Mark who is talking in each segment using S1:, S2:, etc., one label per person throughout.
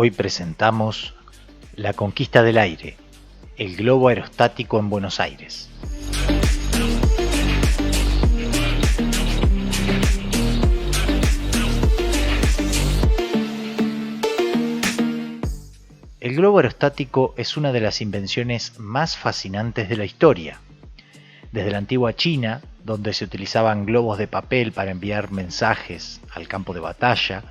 S1: Hoy presentamos La conquista del aire, el globo aerostático en Buenos Aires. El globo aerostático es una de las invenciones más fascinantes de la historia. Desde la antigua China, donde se utilizaban globos de papel para enviar mensajes al campo de batalla,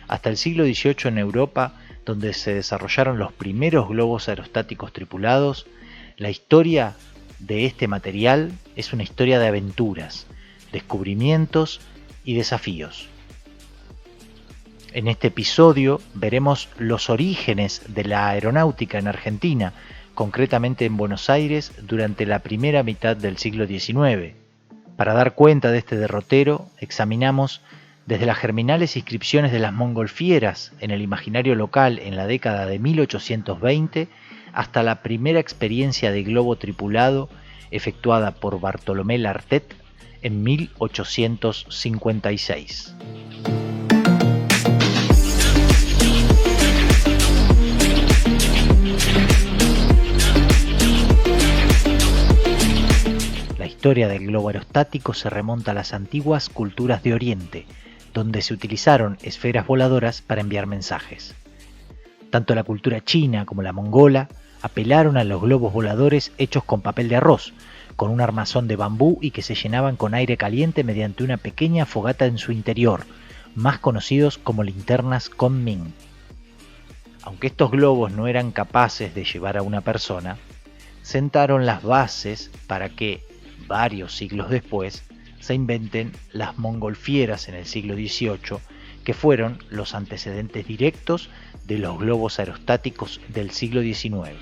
S1: hasta el siglo XVIII en Europa, donde se desarrollaron los primeros globos aerostáticos tripulados, la historia de este material es una historia de aventuras, descubrimientos y desafíos. En este episodio veremos los orígenes de la aeronáutica en Argentina, concretamente en Buenos Aires, durante la primera mitad del siglo XIX. Para dar cuenta de este derrotero, examinamos desde las germinales inscripciones de las montgolfieras en el imaginario local en la década de 1820 hasta la primera experiencia de globo tripulado efectuada por Bartolomé Lartet en 1856. La historia del globo aerostático se remonta a las antiguas culturas de Oriente, donde se utilizaron esferas voladoras para enviar mensajes. Tanto la cultura china como la mongola apelaron a los globos voladores hechos con papel de arroz, con un armazón de bambú y que se llenaban con aire caliente mediante una pequeña fogata en su interior, más conocidos como linternas Kunming. Aunque estos globos no eran capaces de llevar a una persona, sentaron las bases para que, varios siglos después, se inventen las montgolfieras en el siglo XVIII, que fueron los antecedentes directos de los globos aerostáticos del siglo XIX.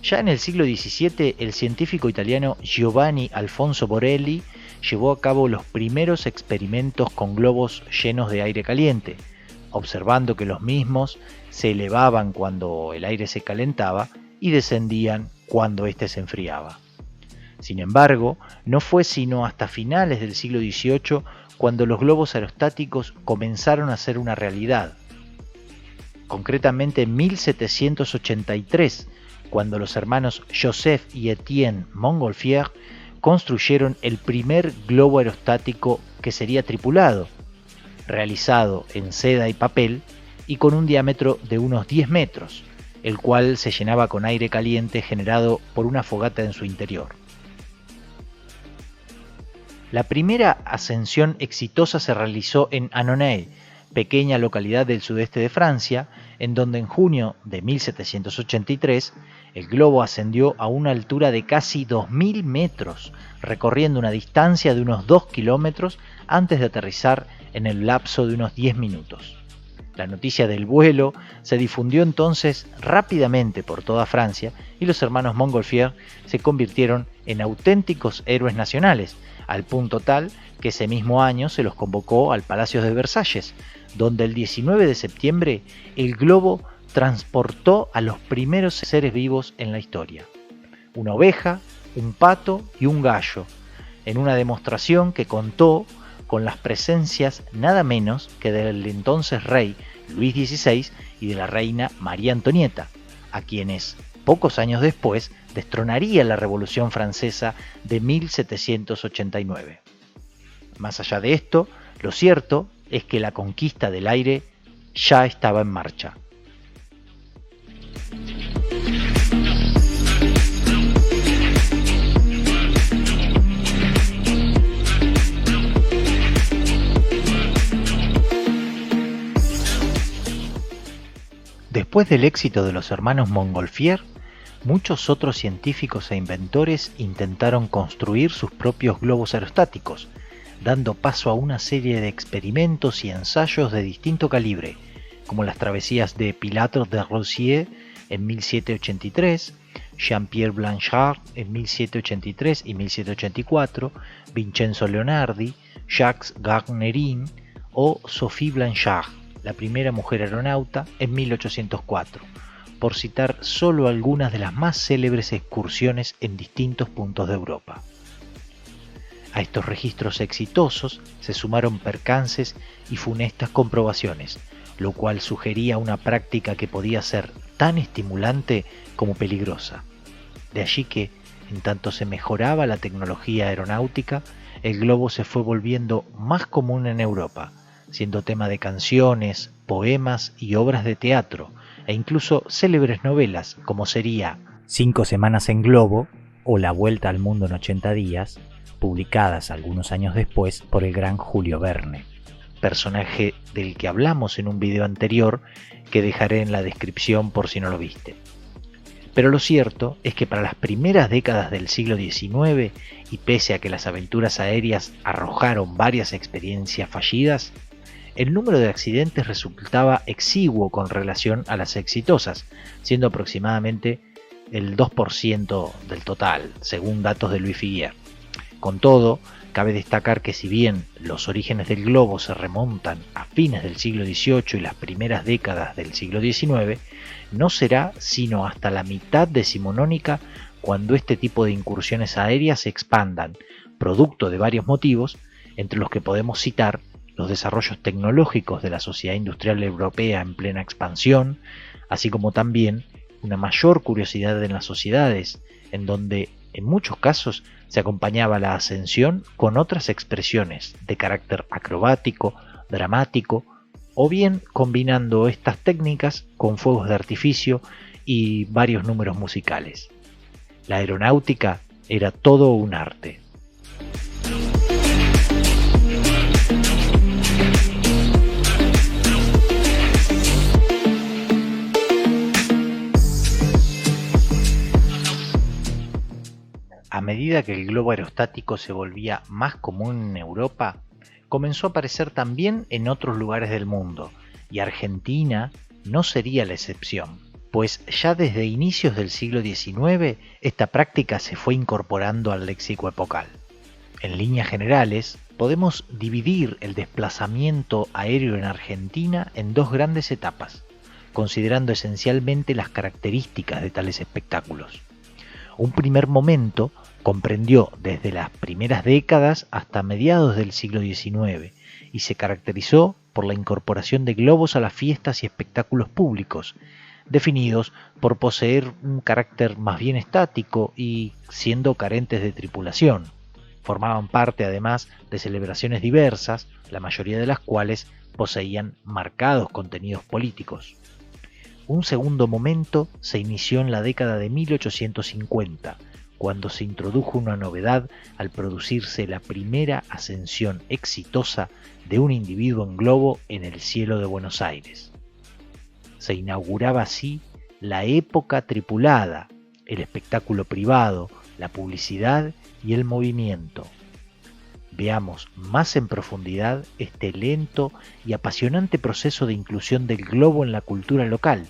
S1: Ya en el siglo XVII, el científico italiano Giovanni Alfonso Borelli llevó a cabo los primeros experimentos con globos llenos de aire caliente, observando que los mismos se elevaban cuando el aire se calentaba y descendían cuando éste se enfriaba. Sin embargo, no fue sino hasta finales del siglo XVIII cuando los globos aerostáticos comenzaron a ser una realidad. Concretamente en 1783, cuando los hermanos Joseph y Etienne Montgolfier construyeron el primer globo aerostático que sería tripulado, realizado en seda y papel y con un diámetro de unos 10 metros, el cual se llenaba con aire caliente generado por una fogata en su interior. La primera ascensión exitosa se realizó en Annonay, pequeña localidad del sudeste de Francia, en donde en junio de 1783 el globo ascendió a una altura de casi 2000 metros, recorriendo una distancia de unos 2 kilómetros antes de aterrizar en el lapso de unos 10 minutos. La noticia del vuelo se difundió entonces rápidamente por toda Francia y los hermanos Montgolfier se convirtieron en auténticos héroes nacionales, al punto tal que ese mismo año se los convocó al Palacio de Versalles, donde el 19 de septiembre el globo transportó a los primeros seres vivos en la historia: una oveja, un pato y un gallo, en una demostración que contó con las presencias nada menos que del entonces rey Luis XVI y de la reina María Antonieta, a quienes pocos años después destronaría la Revolución Francesa de 1789. Más allá de esto, lo cierto es que la conquista del aire ya estaba en marcha. Después del éxito de los hermanos Montgolfier, muchos otros científicos e inventores intentaron construir sus propios globos aerostáticos, dando paso a una serie de experimentos y ensayos de distinto calibre, como las travesías de Pilato de Rozier en 1783, Jean-Pierre Blanchard en 1783 y 1784, Vincenzo Leonardi, Jacques Garnerin o Sophie Blanchard, la primera mujer aeronauta, en 1804, por citar solo algunas de las más célebres excursiones en distintos puntos de Europa. A estos registros exitosos se sumaron percances y funestas comprobaciones, lo cual sugería una práctica que podía ser tan estimulante como peligrosa. De allí que, en tanto se mejoraba la tecnología aeronáutica, el globo se fue volviendo más común en Europa, siendo tema de canciones, poemas y obras de teatro, e incluso célebres novelas como sería
S2: 5 semanas en globo o La vuelta al mundo en 80 días, publicadas algunos años después por el gran Julio Verne,
S1: personaje del que hablamos en un video anterior que dejaré en la descripción por si no lo viste. Pero lo cierto es que para las primeras décadas del siglo XIX, y pese a que las aventuras aéreas arrojaron varias experiencias fallidas, el número de accidentes resultaba exiguo con relación a las exitosas, siendo aproximadamente el 2% del total, según datos de Louis Figuier. Con todo, cabe destacar que si bien los orígenes del globo se remontan a fines del siglo XVIII y las primeras décadas del siglo XIX, no será sino hasta la mitad decimonónica cuando este tipo de incursiones aéreas se expandan, producto de varios motivos, entre los que podemos citar los desarrollos tecnológicos de la sociedad industrial europea en plena expansión, así como también una mayor curiosidad en las sociedades, en donde en muchos casos se acompañaba la ascensión con otras expresiones de carácter acrobático, dramático, o bien combinando estas técnicas con fuegos de artificio y varios números musicales. La aeronáutica era todo un arte. A medida que el globo aerostático se volvía más común en Europa, comenzó a aparecer también en otros lugares del mundo, y Argentina no sería la excepción, pues ya desde inicios del siglo XIX esta práctica se fue incorporando al léxico epocal. En líneas generales, podemos dividir el desplazamiento aéreo en Argentina en dos grandes etapas, considerando esencialmente las características de tales espectáculos. Un primer momento comprendió desde las primeras décadas hasta mediados del siglo XIX y se caracterizó por la incorporación de globos a las fiestas y espectáculos públicos, definidos por poseer un carácter más bien estático y siendo carentes de tripulación. Formaban parte además de celebraciones diversas, la mayoría de las cuales poseían marcados contenidos políticos. Un segundo momento se inició en la década de 1850, cuando se introdujo una novedad al producirse la primera ascensión exitosa de un individuo en globo en el cielo de Buenos Aires. Se inauguraba así la época tripulada, el espectáculo privado, la publicidad y el movimiento. Veamos más en profundidad este lento y apasionante proceso de inclusión del globo en la cultura local,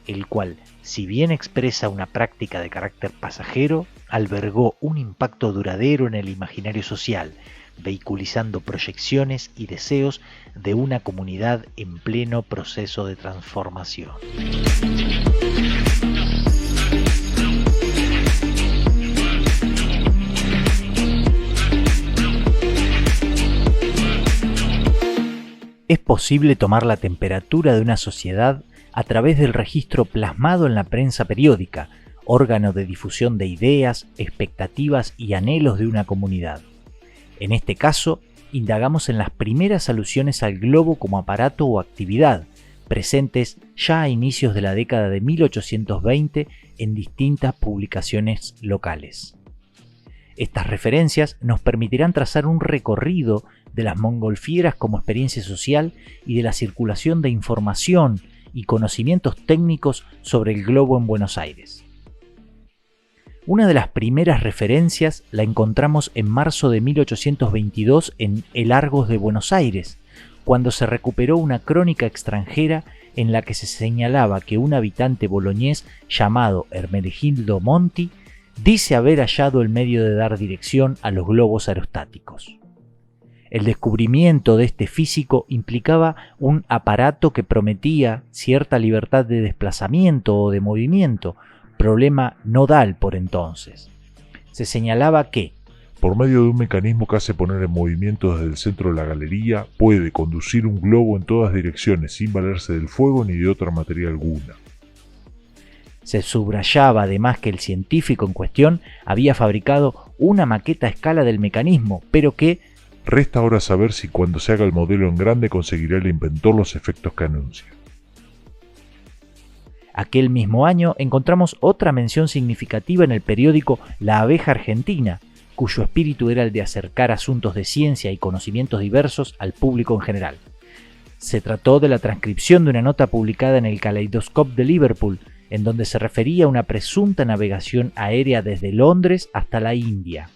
S1: el cual, si bien expresa una práctica de carácter pasajero, albergó un impacto duradero en el imaginario social, vehiculizando proyecciones y deseos de una comunidad en pleno proceso de transformación.
S2: Es posible tomar la temperatura de una sociedad a través del registro plasmado en la prensa periódica, órgano de difusión de ideas, expectativas y anhelos de una comunidad. En este caso, indagamos en las primeras alusiones al globo como aparato o actividad, presentes ya a inicios de la década de 1820 en distintas publicaciones locales. Estas referencias nos permitirán trazar un recorrido de las montgolfieras como experiencia social y de la circulación de información y conocimientos técnicos sobre el globo en Buenos Aires. Una de las primeras referencias la encontramos en marzo de 1822 en El Argos de Buenos Aires, cuando se recuperó una crónica extranjera en la que se señalaba que un habitante boloñés llamado Hermenegildo Monti dice haber hallado el medio de dar dirección a los globos aerostáticos. El descubrimiento de este físico implicaba un aparato que prometía cierta libertad de desplazamiento o de movimiento, problema nodal por entonces. Se señalaba que,
S3: por medio de un mecanismo que hace poner en movimiento desde el centro de la galería, puede conducir un globo en todas direcciones sin valerse del fuego ni de otra materia alguna.
S2: Se subrayaba además que el científico en cuestión había fabricado una maqueta a escala del mecanismo, pero que
S3: resta ahora saber si cuando se haga el modelo en grande conseguirá el inventor los efectos que anuncia.
S2: Aquel mismo año encontramos otra mención significativa en el periódico La Abeja Argentina, cuyo espíritu era el de acercar asuntos de ciencia y conocimientos diversos al público en general. Se trató de la transcripción de una nota publicada en el Kaleidoscope de Liverpool, en donde se refería a una presunta navegación aérea desde Londres hasta la India.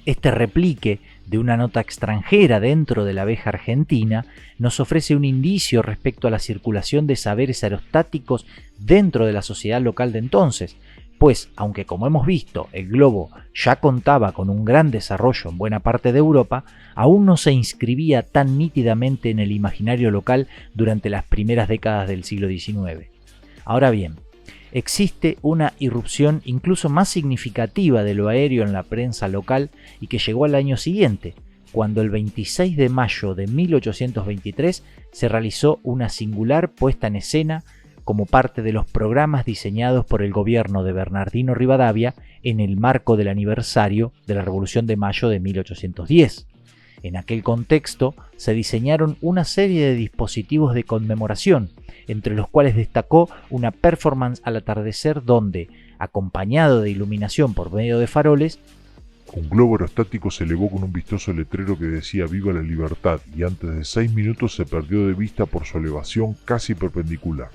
S2: Este replique de una nota extranjera dentro de la Abeja Argentina nos ofrece un indicio respecto a la circulación de saberes aerostáticos dentro de la sociedad local de entonces, pues, aunque como hemos visto, el globo ya contaba con un gran desarrollo en buena parte de Europa, aún no se inscribía tan nítidamente en el imaginario local durante las primeras décadas del siglo XIX. Ahora bien, existe una irrupción incluso más significativa de lo aéreo en la prensa local y que llegó al año siguiente, cuando el 26 de mayo de 1823 se realizó una singular puesta en escena como parte de los programas diseñados por el gobierno de Bernardino Rivadavia en el marco del aniversario de la Revolución de Mayo de 1810. En aquel contexto se diseñaron una serie de dispositivos de conmemoración, entre los cuales destacó una performance al atardecer donde, acompañado de iluminación por medio de faroles,
S3: un globo aerostático se elevó con un vistoso letrero que decía «Viva la libertad» y antes de 6 minutos se perdió de vista por su elevación casi perpendicular.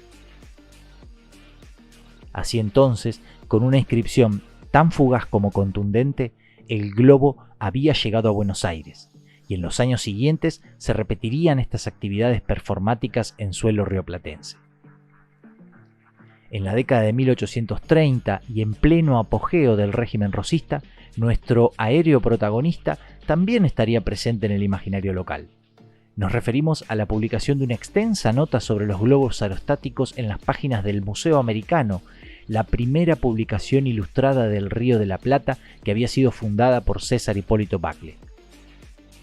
S2: Así entonces, con una inscripción tan fugaz como contundente, el globo había llegado a Buenos Aires, y en los años siguientes se repetirían estas actividades performáticas en suelo rioplatense. En la década de 1830 y en pleno apogeo del régimen rosista, nuestro aéreo protagonista también estaría presente en el imaginario local. Nos referimos a la publicación de una extensa nota sobre los globos aerostáticos en las páginas del Museo Americano, la primera publicación ilustrada del Río de la Plata que había sido fundada por César Hipólito Bacle.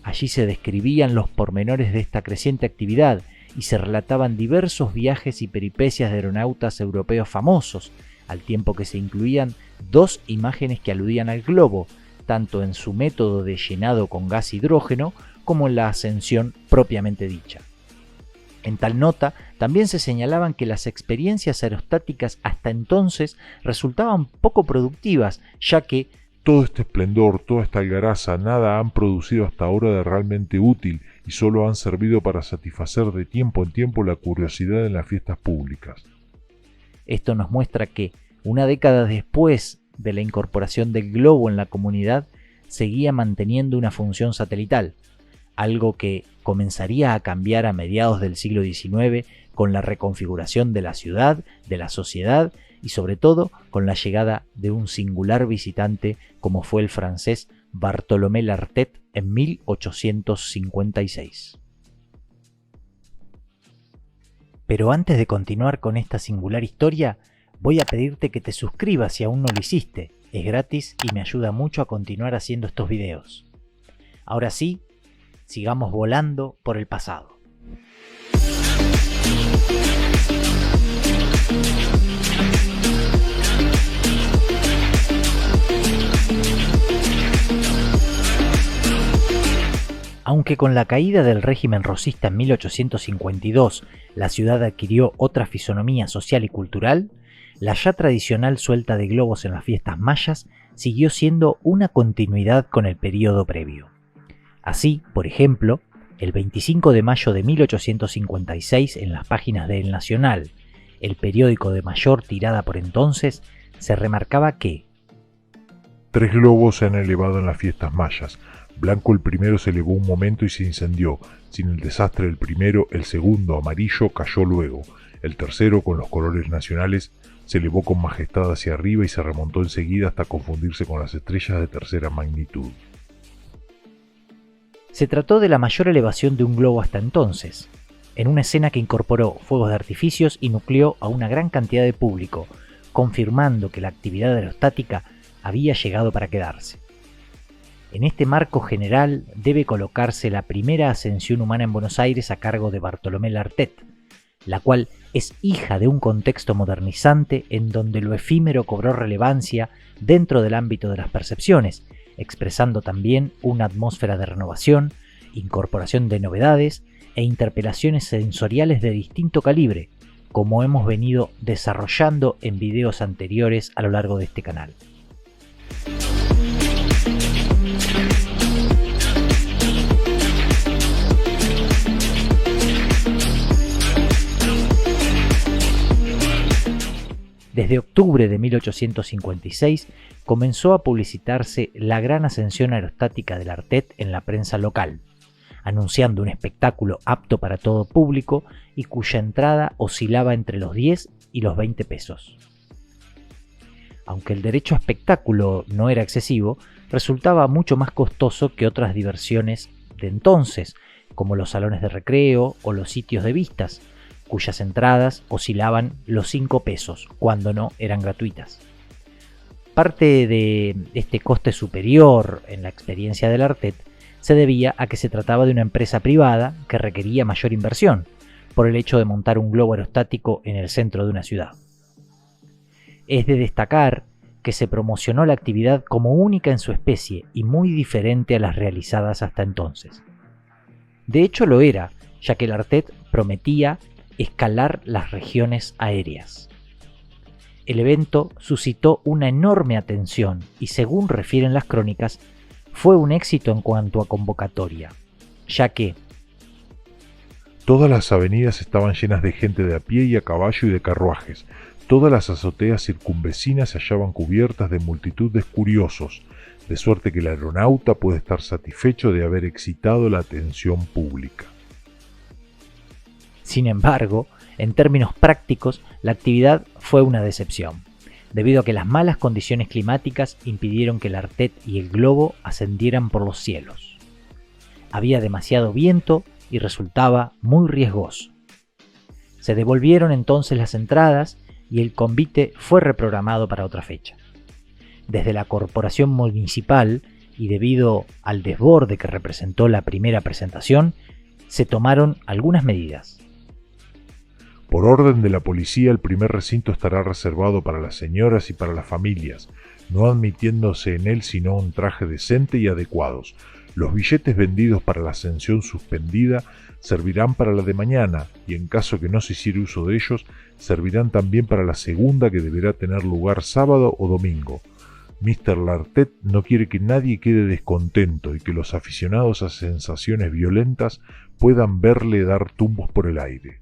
S2: Allí se describían los pormenores de esta creciente actividad y se relataban diversos viajes y peripecias de aeronautas europeos famosos, al tiempo que se incluían 2 imágenes que aludían al globo, tanto en su método de llenado con gas hidrógeno como en la ascensión propiamente dicha. En tal nota también se señalaban que las experiencias aerostáticas hasta entonces resultaban poco productivas, ya que
S3: todo este esplendor, toda esta algaraza, nada han producido hasta ahora de realmente útil y solo han servido para satisfacer de tiempo en tiempo la curiosidad en las fiestas públicas.
S2: Esto nos muestra que, una década después de la incorporación del globo en la comunidad, seguía manteniendo una función satelital, algo que comenzaría a cambiar a mediados del siglo XIX con la reconfiguración de la ciudad, de la sociedad y sobre todo con la llegada de un singular visitante como fue el francés Bartholomé Lartet en 1856. Pero antes de continuar con esta singular historia, voy a pedirte que te suscribas si aún no lo hiciste. Es gratis y me ayuda mucho a continuar haciendo estos videos. Ahora sí, sigamos volando por el pasado. Aunque con la caída del régimen rosista en 1852 la ciudad adquirió otra fisonomía social y cultural, la ya tradicional suelta de globos en las fiestas mayas siguió siendo una continuidad con el periodo previo. Así, por ejemplo, el 25 de mayo de 1856 en las páginas de El Nacional, el periódico de mayor tirada por entonces, se remarcaba que
S3: 3 globos se han elevado en las fiestas mayas. Blanco el primero se elevó un momento y se incendió. Sin el desastre del primero, el segundo, amarillo, cayó luego. El tercero, con los colores nacionales, se elevó con majestad hacia arriba y se remontó enseguida hasta confundirse con las estrellas de tercera magnitud.
S2: Se trató de la mayor elevación de un globo hasta entonces, en una escena que incorporó fuegos de artificios y nucleó a una gran cantidad de público, confirmando que la actividad aerostática había llegado para quedarse. En este marco general debe colocarse la primera ascensión humana en Buenos Aires a cargo de Bartolomé Lartet, la cual es hija de un contexto modernizante en donde lo efímero cobró relevancia dentro del ámbito de las percepciones, expresando también una atmósfera de renovación, incorporación de novedades e interpelaciones sensoriales de distinto calibre, como hemos venido desarrollando en videos anteriores a lo largo de este canal. Desde octubre de 1856 comenzó a publicitarse la gran ascensión aerostática de Lartet en la prensa local, anunciando un espectáculo apto para todo público y cuya entrada oscilaba entre los 10 y los 20 pesos. Aunque el derecho a espectáculo no era excesivo, resultaba mucho más costoso que otras diversiones de entonces, como los salones de recreo o los sitios de vistas, cuyas entradas oscilaban los 5 pesos, cuando no eran gratuitas. Parte de este coste superior en la experiencia del Lartet se debía a que se trataba de una empresa privada que requería mayor inversión, por el hecho de montar un globo aerostático en el centro de una ciudad. Es de destacar que se promocionó la actividad como única en su especie y muy diferente a las realizadas hasta entonces. De hecho lo era, ya que Lartet prometía escalar las regiones aéreas. El evento suscitó una enorme atención y, según refieren las crónicas, fue un éxito en cuanto a convocatoria, ya que
S3: todas las avenidas estaban llenas de gente de a pie y a caballo y de carruajes. Todas las azoteas circunvecinas se hallaban cubiertas de multitud de curiosos, de suerte que el aeronauta puede estar satisfecho de haber excitado la atención pública.
S2: Sin embargo, en términos prácticos, la actividad fue una decepción, debido a que las malas condiciones climáticas impidieron que el Lartet y el globo ascendieran por los cielos. Había demasiado viento y resultaba muy riesgoso. Se devolvieron entonces las entradas y el convite fue reprogramado para otra fecha. Desde la corporación municipal, y debido al desborde que representó la primera presentación, se tomaron algunas medidas.
S3: Por orden de la policía, el primer recinto estará reservado para las señoras y para las familias, no admitiéndose en él sino un traje decente y adecuados. Los billetes vendidos para la ascensión suspendida servirán para la de mañana, y en caso que no se hiciere uso de ellos, servirán también para la segunda, que deberá tener lugar sábado o domingo. Mr. Lartet no quiere que nadie quede descontento y que los aficionados a sensaciones violentas puedan verle dar tumbos por el aire.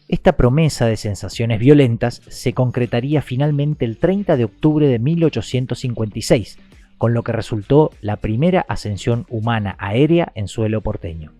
S2: Esta promesa de sensaciones violentas se concretaría finalmente el 30 de octubre de 1856, con lo que resultó la primera ascensión humana aérea en suelo porteño.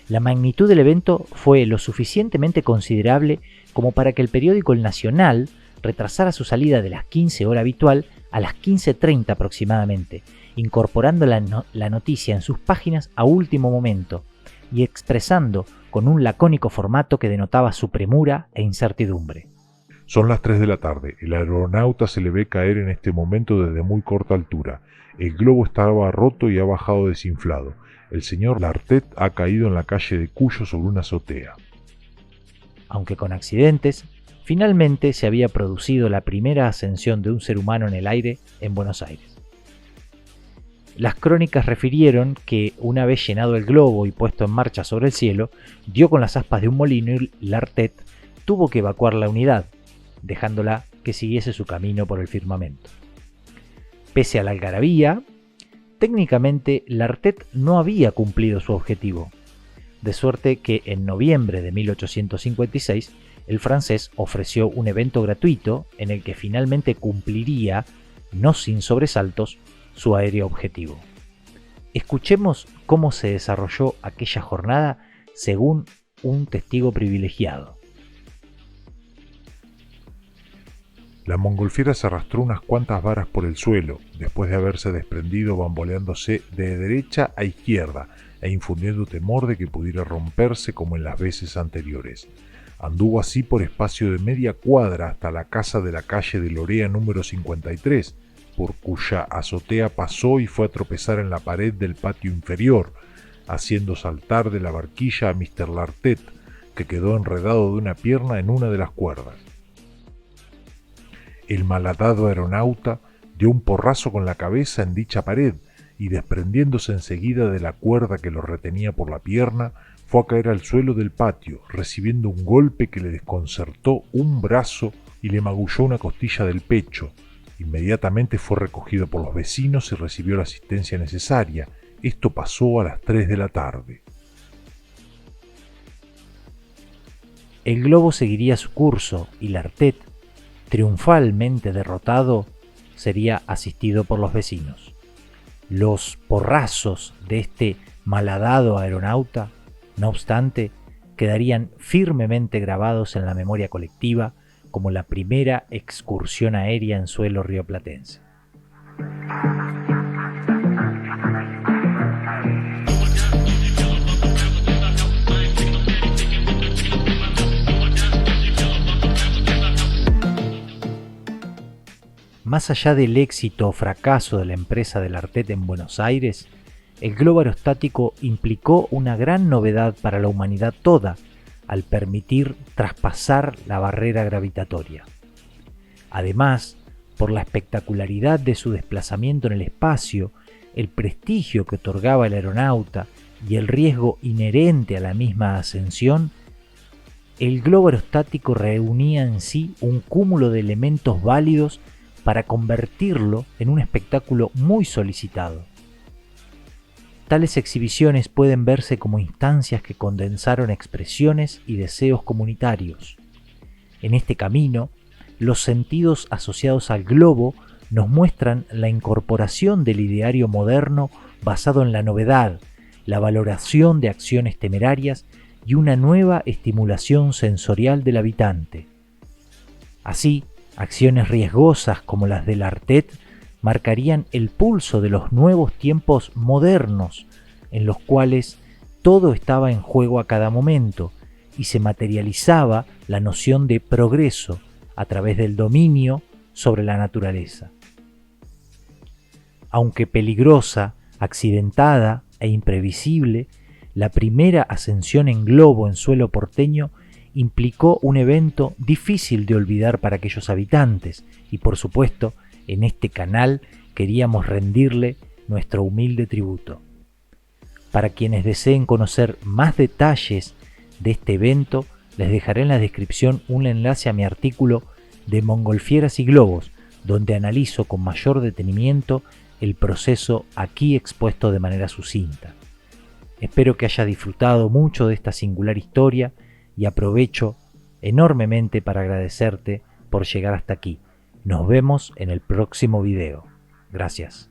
S2: La magnitud del evento fue lo suficientemente considerable como para que el periódico El Nacional retrasara su salida de las 15 horas habitual a las 15:30 aproximadamente, incorporando la noticia en sus páginas a último momento y expresando con un lacónico formato que denotaba su premura e incertidumbre.
S3: Son las 3 de la tarde. El aeronauta se le ve caer en este momento desde muy corta altura. El globo estaba roto y ha bajado desinflado. El señor Lartet ha caído en la calle de Cuyo sobre una azotea.
S2: Aunque con accidentes, finalmente se había producido la primera ascensión de un ser humano en el aire en Buenos Aires. Las crónicas refirieron que, una vez llenado el globo y puesto en marcha sobre el cielo, dio con las aspas de un molino y Lartet tuvo que evacuar la unidad, dejándola que siguiese su camino por el firmamento. Pese a la algarabía, técnicamente Lartet no había cumplido su objetivo, de suerte que en noviembre de 1856 el francés ofreció un evento gratuito en el que finalmente cumpliría, no sin sobresaltos, su aéreo objetivo. Escuchemos cómo se desarrolló aquella jornada según un testigo privilegiado.
S3: La mongolfiera se arrastró unas cuantas varas por el suelo, después de haberse desprendido bamboleándose de derecha a izquierda e infundiendo temor de que pudiera romperse como en las veces anteriores. Anduvo así por espacio de media cuadra hasta la casa de la calle de Lorea número 53, por cuya azotea pasó y fue a tropezar en la pared del patio inferior, haciendo saltar de la barquilla a Mr. Lartet, que quedó enredado de una pierna en una de las cuerdas. El malhadado aeronauta dio un porrazo con la cabeza en dicha pared y, desprendiéndose enseguida de la cuerda que lo retenía por la pierna, fue a caer al suelo del patio, recibiendo un golpe que le desconcertó un brazo y le magulló una costilla del pecho. Inmediatamente fue recogido por los vecinos y recibió la asistencia necesaria. Esto pasó a las 3 de la tarde.
S2: El globo seguiría su curso y Lartet, triunfalmente derrotado, sería asistido por los vecinos. Los porrazos de este malhadado aeronauta, no obstante, quedarían firmemente grabados en la memoria colectiva como la primera excursión aérea en suelo rioplatense. Más allá del éxito o fracaso de la empresa de Lartet en Buenos Aires, el globo aerostático implicó una gran novedad para la humanidad toda, al permitir traspasar la barrera gravitatoria. Además, por la espectacularidad de su desplazamiento en el espacio, el prestigio que otorgaba el aeronauta y el riesgo inherente a la misma ascensión, el globo aerostático reunía en sí un cúmulo de elementos válidos para convertirlo en un espectáculo muy solicitado. Tales exhibiciones pueden verse como instancias que condensaron expresiones y deseos comunitarios. En este camino, los sentidos asociados al globo nos muestran la incorporación del ideario moderno basado en la novedad, la valoración de acciones temerarias y una nueva estimulación sensorial del habitante. Así, acciones riesgosas como las del Lartet marcarían el pulso de los nuevos tiempos modernos, en los cuales todo estaba en juego a cada momento y se materializaba la noción de progreso a través del dominio sobre la naturaleza. Aunque peligrosa, accidentada e imprevisible, la primera ascensión en globo en suelo porteño implicó un evento difícil de olvidar para aquellos habitantes y, por supuesto, en este canal queríamos rendirle nuestro humilde tributo. Para quienes deseen conocer más detalles de este evento, les dejaré en la descripción un enlace a mi artículo de Mongolfieras y Globos, donde analizo con mayor detenimiento el proceso aquí expuesto de manera sucinta. Espero que haya disfrutado mucho de esta singular historia y aprovecho enormemente para agradecerte por llegar hasta aquí. Nos vemos en el próximo video. Gracias.